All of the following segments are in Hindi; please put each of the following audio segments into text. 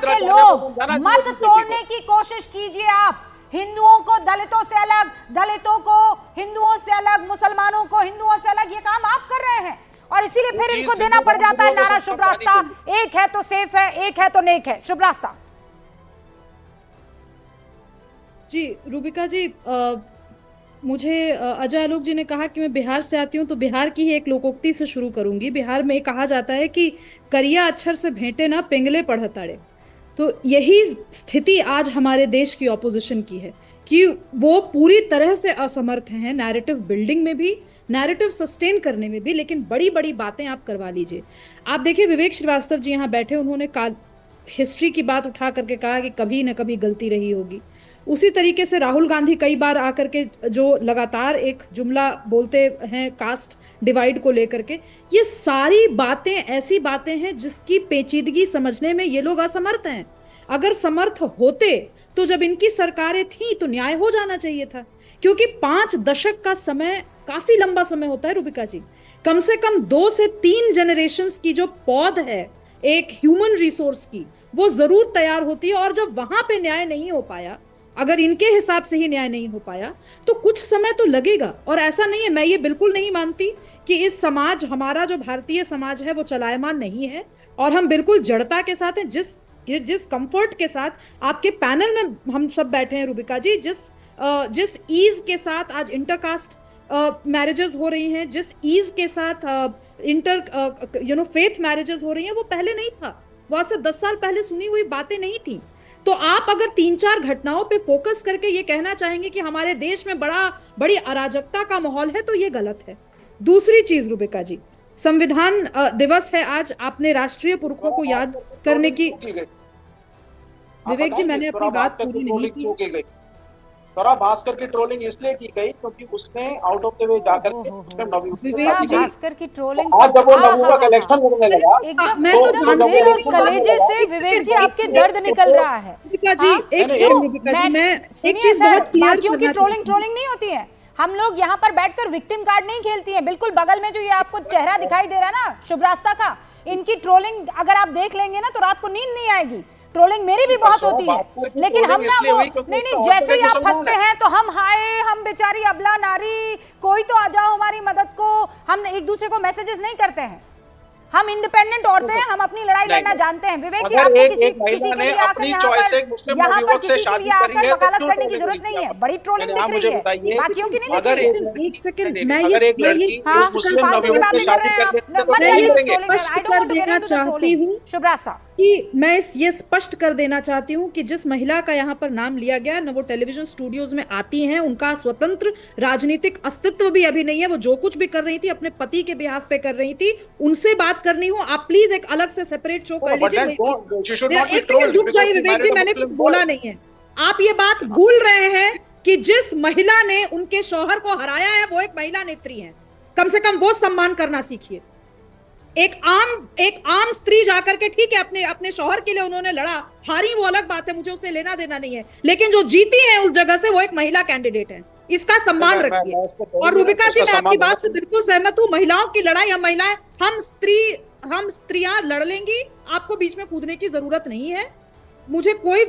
के लोग मत तोड़ने की कोशिश कीजिए। आप हिंदुओं को दलितों से अलग, दलितों को हिंदुओं से अलग, मुसलमानों को हिंदुओं से अलग, ये काम आप कर रहे हैं और इसीलिए फिर इनको देना पड़ जाता है नारा शुभ रास्ता। एक है तो सेफ है, एक है तो नेक है। शुभ रास्ता। जी रूबिका जी, मुझे अजय आलोक जी ने कहा कि मैं बिहार से आती हूँ, तो बिहार की ही एक लोकोक्ति से शुरू करूंगी। बिहार में कहा जाता है कि करिया अक्षर से भेंटे ना पिंगले पढ़ताड़े। तो यही स्थिति आज हमारे देश की ऑपोजिशन की है कि वो पूरी तरह से असमर्थ हैं नैरेटिव बिल्डिंग में भी, नैरेटिव सस्टेन करने में भी। लेकिन बड़ी बड़ी बातें आप करवा लीजिए। आप देखिए विवेक श्रीवास्तव जी यहाँ बैठे, उन्होंने हिस्ट्री की बात उठा करके कहा कि कभी ना कभी गलती रही होगी। उसी तरीके से राहुल गांधी कई बार आकर के जो लगातार एक जुमला बोलते हैं कास्ट डिवाइड को लेकर के, ये सारी बातें ऐसी बातें हैं जिसकी पेचीदगी समझने में ये लोग असमर्थ हैं। अगर समर्थ होते तो जब इनकी सरकारें थी तो न्याय हो जाना चाहिए था, क्योंकि 5 दशक का समय काफी लंबा समय होता है रूबिका जी। कम से कम 2 से 3 जनरेशंस की जो पौध है एक ह्यूमन रिसोर्स की, वो जरूर तैयार होती है। और जब वहां पे न्याय नहीं हो पाया, अगर इनके हिसाब से ही न्याय नहीं हो पाया, तो कुछ समय तो लगेगा। और ऐसा नहीं है, मैं ये बिल्कुल नहीं मानती कि इस समाज, हमारा जो भारतीय समाज है वो चलायमान नहीं है, और हम बिल्कुल जड़ता के साथ हैं। जिस कंफर्ट के साथ आपके पैनल में हम सब बैठे हैं रूबिका जी, जिस ईज के साथ आज इंटरकास्ट मैरिजेस हो रही हैं, जिस ईज के साथ फेथ मैरिजेस हो रही हैं, वो पहले नहीं था। वो आज से 10 साल पहले सुनी हुई बातें नहीं थी। तो आप अगर 3-4 घटनाओं पे फोकस करके ये कहना चाहेंगे कि हमारे देश में बड़ी अराजकता का माहौल है, तो ये गलत है। दूसरी चीज रूबिका जी, संविधान दिवस है आज, आपने राष्ट्रीय पुरखों को याद करने की। विवेक जी, मैंने अपनी बात पूरी नहीं की। स्वरा भास्कर की ट्रोलिंग इसलिए की गई क्योंकि उसने आउट ऑफ द वे जाकर के भास्कर की ट्रोलिंग, आज जब वो नवयुवक का इलेक्शन लड़ने लगा, एकदम दिल और कलेजे से विवेक जी आपके दर्द निकल रहा है। जी एक चीज बहुत क्लियर, बाकियों की ट्रोलिंग नहीं होती है। हम लोग यहाँ पर बैठकर विक्टिम कार्ड नहीं खेलती हैं। बिल्कुल बगल में जो ये आपको चेहरा दिखाई दे रहा है ना शुभ रास्ता का, इनकी ट्रोलिंग अगर आप देख लेंगे ना तो रात को नींद नहीं आएगी। ट्रोलिंग मेरी भी बहुत होती है, लेकिन हम ना वो नहीं, जैसे ही आप फंसते हैं तो हम हाय, हम बेचारी अबला नारी, कोई तो आ जाओ हमारी मदद को। हम एक दूसरे को मैसेजेस नहीं करते हैं। हम इंडिपेंडेंट औरतें हैं, हम अपनी लड़ाई लड़ना जानते हैं। विवेक जी, आपको किसी के लिए आकर यहाँ पर किसी के लिए आकर वकालत करने की जरूरत नहीं है। बड़ी ट्रोलिंग दिख रही है, बाकियों की नहीं दिख रही है। एक सेकंड, मैं ये स्पष्ट कर देना चाहती हूँ शुभ रास्ता कि मैं ये स्पष्ट कर देना चाहती हूँ कि जिस महिला का यहाँ पर नाम लिया गया न वो टेलीविजन स्टूडियोज में आती हैं, उनका स्वतंत्र राजनीतिक अस्तित्व भी अभी नहीं है। वो जो कुछ भी कर रही थी अपने पति के बिहाफ पे कर रही थी, उनसे बात करनी हो आप प्लीज एक अलग से सेपरेट शो कर लीजिए। एक सेकंड रुक जाइए विवेक जी, मैंने कुछ बोला नहीं है। आप ये बात भूल रहे हैं कि जिस महिला ने उनके शौहर को हराया है वो एक महिला नेत्री है। कम से कम वो सम्मान करना सीखिए। एक आम स्त्री जाकर के, ठीक है, अपने शौहर के लिए उन्होंने लड़ा, हारी वो अलग बात है, मुझे उससे लेना देना नहीं है, लेकिन जो जीती है उस जगह से वो एक महिला कैंडिडेट है। इसका सम्मान रखिए। और रूबिका जी, मैं आपकी बात से बिल्कुल सहमत हूँ। महिलाओं की लड़ाई हम महिलाएं, हम स्त्रियां लड़ लेंगी, आपको बीच में कूदने की जरूरत नहीं है। मुझे कोई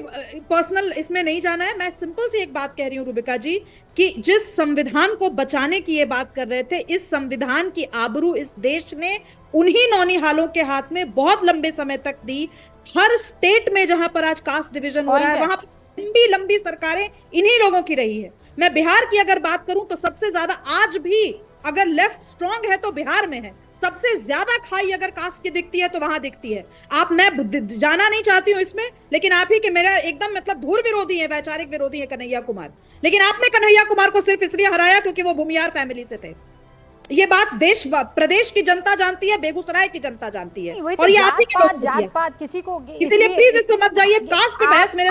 पर्सनल इसमें नहीं जाना है। मैं सिंपल सी एक बात कह रही हूँ रूबिका जी कि जिस संविधान को बचाने की ये बात कर रहे थे, इस संविधान की आबरू इस देश ने उन्हीं नौनिहालों के हाथ में बहुत लंबे समय तक दी। हर स्टेट में जहां पर आज कास्ट डिवीजन हो रहा है, वहां पर लंबी सरकारें इन्हीं लोगों की रही है। मैं बिहार की अगर बात करूं तो सबसे ज्यादा आज भी अगर लेफ्ट स्ट्रांग है तो बिहार में है। सबसे ज्यादा खाई अगर कास्ट की दिखती है तो वहां दिखती है। मैं जाना नहीं चाहती हूँ इसमें, लेकिन आप ही के मेरा एकदम मतलब धूर विरोधी है, वैचारिक विरोधी है कन्हैया कुमार। लेकिन आपने कन्हैया कुमार को सिर्फ इसलिए हराया क्योंकि वो भूमियार फैमिली से थे। ये बात प्रदेश की जनता जानती है, बेगूसराय की जनता जानती है। और ये आप ही की जात पात किसी को, इसलिए प्लीज इसको मत जाइए। कास्ट की बहस मेरे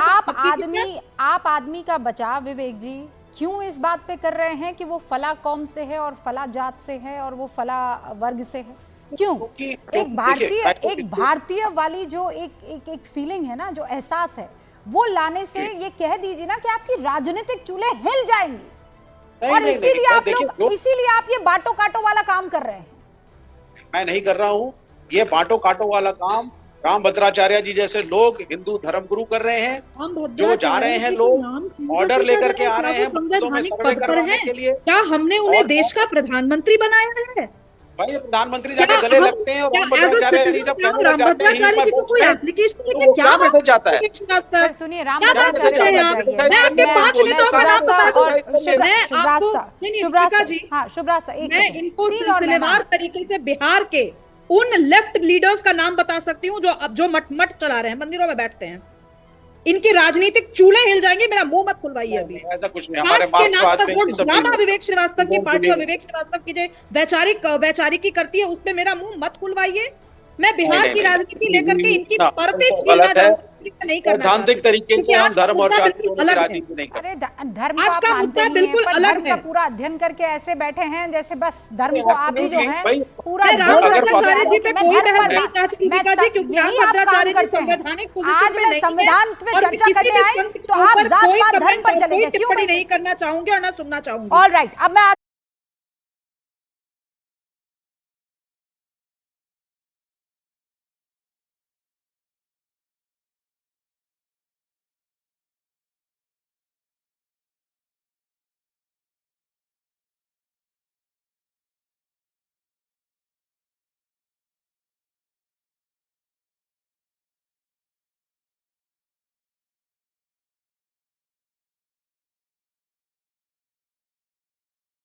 आप आदमी का बचाव विवेक जी क्यों इस बात पे कर रहे हैं कि वो फला कौम से है और फला जात से है और वो फला वर्ग से है? क्यों? एक भारतीय वाली जो एक फीलिंग है ना, जो एहसास है, वो लाने से ये कह दीजिए ना कि आपकी राजनीतिक चूल्हे हिल जाएंगी। और इसीलिए आप ये बांटो काटो वाला काम कर रहे हैं। मैं नहीं कर रहा हूँ ये बांटो काटो वाला काम। राम भद्राचार्य जी जैसे लोग हिंदू धर्मगुरु कर रहे हैं, जो जा रहे हैं लोग ऑर्डर लेकर के आ रहे हैं मस्जिदों में सर्वे करवाने के लिए। क्या हमने उन्हें देश का प्रधानमंत्री बनाया है? भाई प्रधानमंत्री जाके गले लगते हैं और राम भद्राचार्य जी जब राम भद्राचार्य जी को कोई एप्लीकेशन लेके क्या मैसेज जाता है? सर सुनिए, राम क्या बात करते हैं आप? मैं आपके 5 नेताओं का नाम बता दूं। मैं आपको शुभ्रास्ता जी, हाँ शुभ्रास्ता एक मैं सेकंड, इनको 3 और सिलसिलेवार मेहमान। तरीके से बिहार के उन लेफ्ट लीडर्स का नाम बता सकती हूँ जो मठ चला रहे हैं, मंदिरों में बैठते हैं। इनके राजनीतिक चूल्हे हिल जाएंगे, मेरा मुंह मत खुलवाइए अभी। ऐसा कुछ नहीं, हमारे के नाम पर जो ड्रामा विवेक श्रीवास्तव की पार्टी और विवेक श्रीवास्तव की जो वैचारिकी करती है, उस पे मेरा मुंह मत खुलवाइए। मैं बिहार की राजनीति लेकर के इनकी परतें छीलना नहीं करना, सैद्धांतिक तरीके से हम धर्म और जाति की राजनीति नहीं करते। अरे धर्म आज का मुद्दा बिल्कुल अलग धर्म का है। पूरा अध्ययन करके ऐसे बैठे हैं जैसे बस धर्म को आप ही जो है पूरा मैं राम भद्राचार्य जी पे मैं कोई धर्म बहस पर नहीं चाहती दीपिका जी, क्योंकि राम यही आप काम भद्राचार्य जी करते हैं। संवैधानिक आज पोजीशन में मैं नहीं संविधान है पे और चर्चा किसी करने भी आए संत के तो आप ऊपर जात कोई पात धर्म कमेंट पर और चले कोई गए, क्यों टिप्पणी नहीं? नहीं करना चाहूंगी और ना सुनना चाहूंगी। ऑल राइट, अब मैं